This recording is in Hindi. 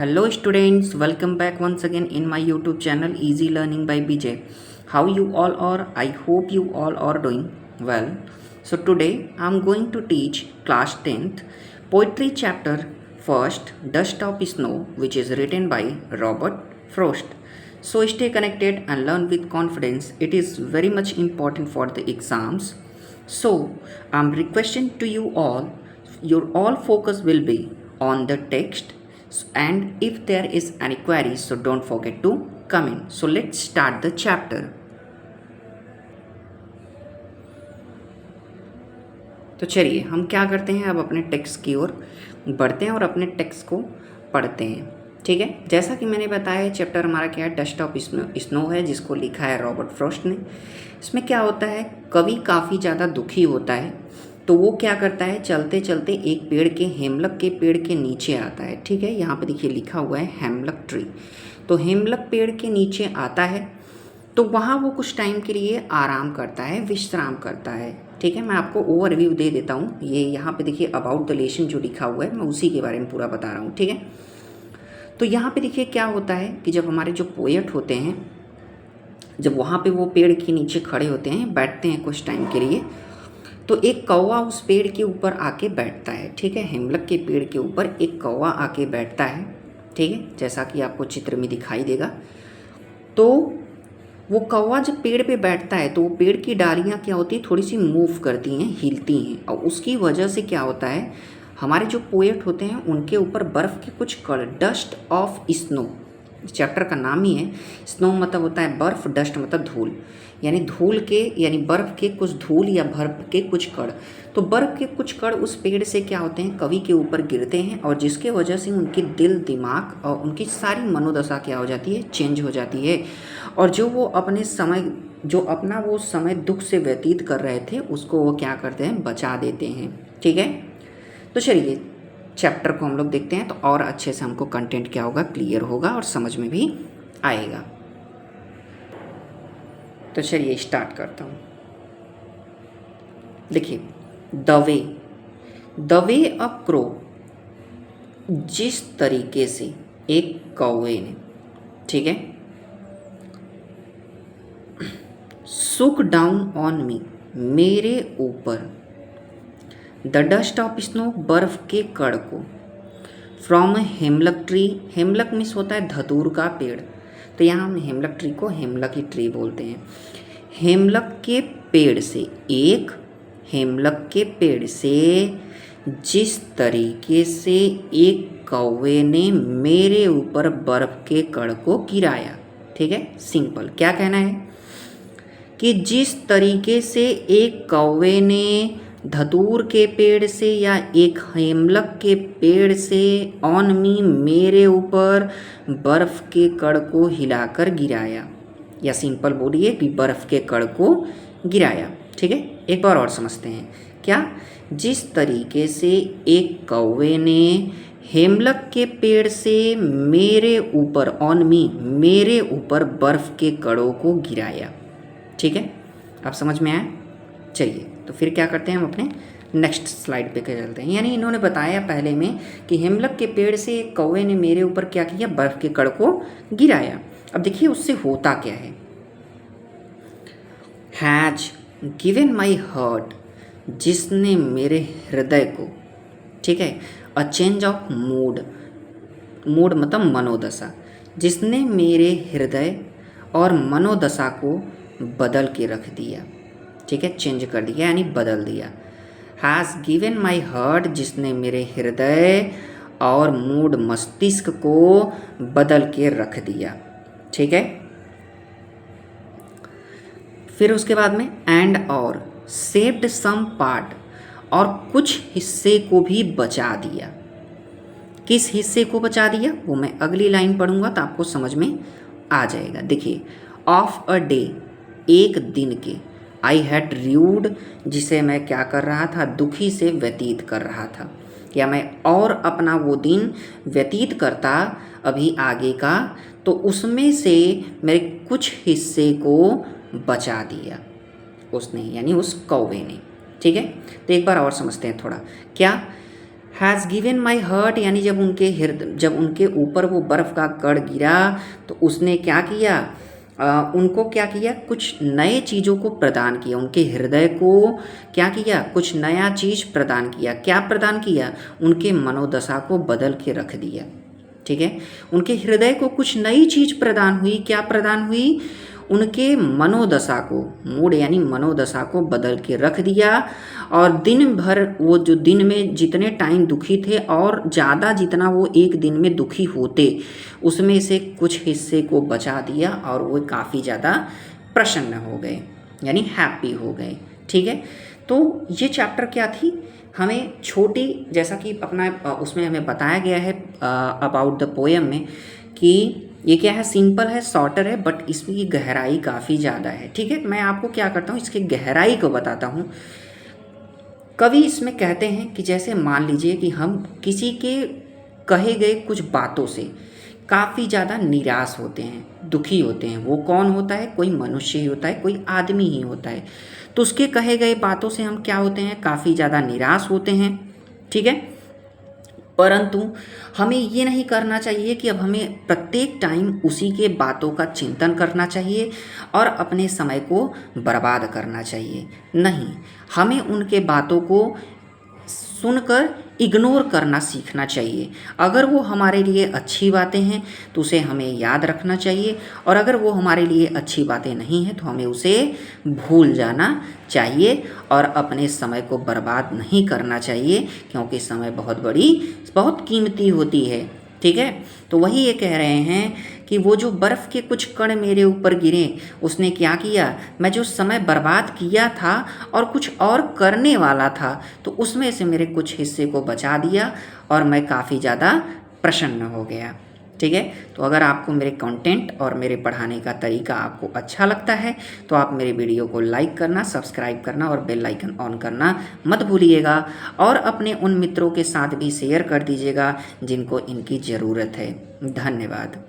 Hello students, welcome back once again in my YouTube channel Easy Learning by BJ. How you all are? I hope you all are doing well. So today I'm going to teach class 10th poetry chapter first Dust of Snow, which is written by Robert Frost. So stay connected and learn with confidence. It is very much important for the exams. So I'm requesting to you all, your all focus will be on the text, and if there is any queries, so don't forget to comment. So let's start the chapter. तो चलिए हम क्या करते हैं, अब अपने टेक्स्ट की ओर बढ़ते हैं और अपने टेक्स्ट को पढ़ते हैं। ठीक है, जैसा कि मैंने बताया चैप्टर हमारा क्या है, डस्ट ऑफ स्नो है, जिसको लिखा है रॉबर्ट फ्रॉस्ट ने। इसमें क्या होता है, कवि काफ़ी ज़्यादा दुखी होता है, तो वो क्या करता है, चलते चलते एक पेड़ के हेमलक के पेड़ के नीचे आता है। ठीक है, यहाँ पे देखिए लिखा हुआ है हेमलक ट्री। तो हेमलक पेड़ के नीचे आता है, तो वहाँ वो कुछ टाइम के लिए आराम करता है, विश्राम करता है। ठीक है, मैं आपको ओवरव्यू दे देता हूँ। ये यहाँ पे देखिए अबाउट द लेसन जो लिखा हुआ है, मैं उसी के बारे में पूरा बता रहा हूँ। ठीक है, तो यहाँ पे देखिए क्या होता है कि जब हमारे जो पोएट होते हैं, जब वहाँ पे वो पेड़ के नीचे खड़े होते हैं, बैठते हैं कुछ टाइम के लिए, तो एक कौवा उस पेड़ के ऊपर आके बैठता है। ठीक है, हेमलक के पेड़ के ऊपर एक कौवा आके बैठता है। ठीक है, जैसा कि आपको चित्र में दिखाई देगा। तो वो कौवा जब पेड़ पे बैठता है तो वो पेड़ की डालियाँ क्या होती है, थोड़ी सी मूव करती हैं, हिलती हैं, और उसकी वजह से क्या होता है, हमारे जो पोएट होते हैं उनके ऊपर बर्फ़ के कुछ कण, डस्ट ऑफ स्नो, चैप्टर का नाम ही है। स्नो मतलब होता है बर्फ़, डस्ट मतलब धूल, यानी धूल के, यानी बर्फ़ के कुछ धूल या बर्फ़ के कुछ कण। तो बर्फ़ के कुछ कण उस पेड़ से क्या होते हैं, कवि के ऊपर गिरते हैं, और जिसके वजह से उनकी दिल, दिमाग और उनकी सारी मनोदशा क्या हो जाती है, चेंज हो जाती है। और जो वो अपने समय, जो अपना वो समय दुख से व्यतीत कर रहे थे, उसको वो क्या करते हैं, बचा देते हैं। ठीक है, तो चलिए चैप्टर को हम लोग देखते हैं, तो और अच्छे से हमको कंटेंट क्या होगा, क्लियर होगा और समझ में भी आएगा। तो चलिए स्टार्ट करता हूँ। देखिए, द वे अ क्रो, जिस तरीके से एक कौवे ने, ठीक है, सुक डाउन ऑन मी, मेरे ऊपर, द डस्ट ऑफ स्नो, बर्फ के कण को, फ्रॉम हेमलक ट्री, हेमलक मीन्स होता है धतूर का पेड़, तो यहाँ हम हेमलक ट्री को हेमलक ही ट्री बोलते हैं। हेमलक के पेड़ से, एक हेमलक के पेड़ से, जिस तरीके से एक कौवे ने मेरे ऊपर बर्फ के कण को गिराया। ठीक है, सिंपल क्या कहना है कि जिस तरीके से एक कौवे ने धतूर के पेड़ से या एक हेमलक के पेड़ से ऑन मी, मेरे ऊपर बर्फ़ के कण को हिलाकर गिराया, या सिंपल बोलिए कि बर्फ़ के कण को गिराया। ठीक है, एक बार और समझते हैं। क्या, जिस तरीके से एक कौवे ने हेमलक के पेड़ से मेरे ऊपर, ऑन मी, मेरे ऊपर बर्फ़ के कणों को गिराया। ठीक है, आप समझ में आया? चलिए तो फिर क्या करते हैं, हम अपने नेक्स्ट स्लाइड पे चलते हैं। यानी इन्होंने बताया पहले में कि हेमलक के पेड़ से एक कौवे ने मेरे ऊपर क्या किया, बर्फ़ के कण को गिराया। अब देखिए उससे होता क्या है, हैज गिवन माई हार्ट, जिसने मेरे हृदय को, ठीक है, a change of mood, mood मतलब मनोदशा, जिसने मेरे हृदय और मनोदशा को बदल के रख दिया। ठीक है, चेंज कर दिया यानी बदल दिया। हैज़ गिवन माई हार्ट, जिसने मेरे हृदय और मूड, मस्तिष्क को बदल के रख दिया। ठीक है, फिर उसके बाद में एंड और, सेव्ड सम पार्ट, और कुछ हिस्से को भी बचा दिया। किस हिस्से को बचा दिया वो मैं अगली लाइन पढ़ूंगा तो आपको समझ में आ जाएगा। देखिए, ऑफ अ डे, एक दिन के, आई हैड र्यूड, जिसे मैं क्या कर रहा था, दुखी से व्यतीत कर रहा था, या मैं और अपना वो दिन व्यतीत करता अभी आगे का, तो उसमें से मेरे कुछ हिस्से को बचा दिया उसने, यानी उस कौवे ने। ठीक है, तो एक बार और समझते हैं थोड़ा। क्या, हैज़ गिवन माई हर्ट, यानी जब उनके ऊपर वो बर्फ़ का कण गिरा तो उसने क्या किया, उनको क्या किया, कुछ नए चीज़ों को प्रदान किया, उनके हृदय को क्या किया, कुछ नया चीज़ प्रदान किया। क्या प्रदान किया, उनके मनोदशा को बदल के रख दिया। ठीक है, उनके हृदय को कुछ नई चीज़ प्रदान हुई। क्या प्रदान हुई, उनके मनोदशा को, मूड यानी मनोदशा को बदल के रख दिया। और दिन भर वो जो दिन में जितने टाइम दुखी थे और ज़्यादा जितना वो एक दिन में दुखी होते, उसमें से कुछ हिस्से को बचा दिया और वो काफ़ी ज़्यादा प्रसन्न हो गए, यानी हैप्पी हो गए। ठीक है, तो ये चैप्टर क्या थी, हमें छोटी, जैसा कि अपना उसमें हमें बताया गया है अबाउट द पोएम में, कि ये क्या है, सिंपल है, शॉर्टर है, बट इसकी गहराई काफ़ी ज़्यादा है। ठीक है, मैं आपको क्या करता हूँ, इसकी गहराई को बताता हूँ। कवि इसमें कहते हैं कि जैसे मान लीजिए कि हम किसी के कहे गए कुछ बातों से काफ़ी ज़्यादा निराश होते हैं, दुखी होते हैं। वो कौन होता है, कोई मनुष्य ही होता है, कोई आदमी ही होता है। तो उसके कहे गए बातों से हम क्या होते हैं, काफ़ी ज़्यादा निराश होते हैं। ठीक है, परंतु हमें ये नहीं करना चाहिए कि अब हमें प्रत्येक टाइम उसी के बातों का चिंतन करना चाहिए और अपने समय को बर्बाद करना चाहिए। नहीं, हमें उनके बातों को सुनकर इग्नोर करना सीखना चाहिए। अगर वो हमारे लिए अच्छी बातें हैं तो उसे हमें याद रखना चाहिए, और अगर वो हमारे लिए अच्छी बातें नहीं हैं तो हमें उसे भूल जाना चाहिए और अपने समय को बर्बाद नहीं करना चाहिए, क्योंकि समय बहुत कीमती होती है। ठीक है, तो वही ये कह रहे हैं कि वो जो बर्फ़ के कुछ कण मेरे ऊपर गिरे, उसने क्या किया, मैं जो समय बर्बाद किया था और कुछ और करने वाला था, तो उसमें से मेरे कुछ हिस्से को बचा दिया और मैं काफ़ी ज़्यादा प्रसन्न हो गया। ठीक है, तो अगर आपको मेरे कंटेंट और मेरे पढ़ाने का तरीका आपको अच्छा लगता है तो आप मेरे वीडियो को लाइक करना, सब्सक्राइब करना और बेल आइकन ऑन करना मत भूलिएगा, और अपने उन मित्रों के साथ भी शेयर कर दीजिएगा जिनको इनकी ज़रूरत है। धन्यवाद।